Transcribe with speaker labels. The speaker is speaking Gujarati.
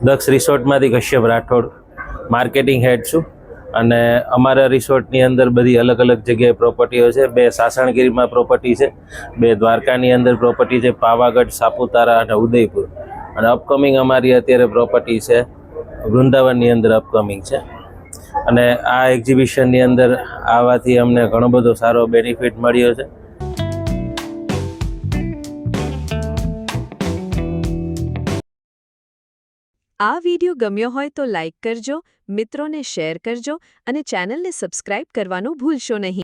Speaker 1: દક્ષ રિસોર્ટમાંથી કશ્યપ રાઠોડ માર્કેટિંગ હેડ છું અને અમારા રિસોર્ટની અંદર બધી અલગ અલગ જગ્યાએ પ્રોપર્ટીઓ છે. 2 સાસણગીરમાં પ્રોપર્ટી છે, 2 દ્વારકાની અંદર પ્રોપર્ટી છે, પાવાગઢ, સાપુતારા અને ઉદયપુર. અને અપકમિંગ અમારી અત્યારે પ્રોપર્ટી છે વૃંદાવનની અંદર અપકમિંગ છે. અને આ એક્ઝિબિશનની અંદર આવવાથી અમને ઘણો બધો સારો બેનિફિટ મળ્યો છે.
Speaker 2: આ વિડિયો ગમ્યો હોય તો લાઇક કરજો, મિત્રોને શેર કરજો અને ચેનલને સબસ્ક્રાઇબ કરવાનું ભૂલશો નહીં.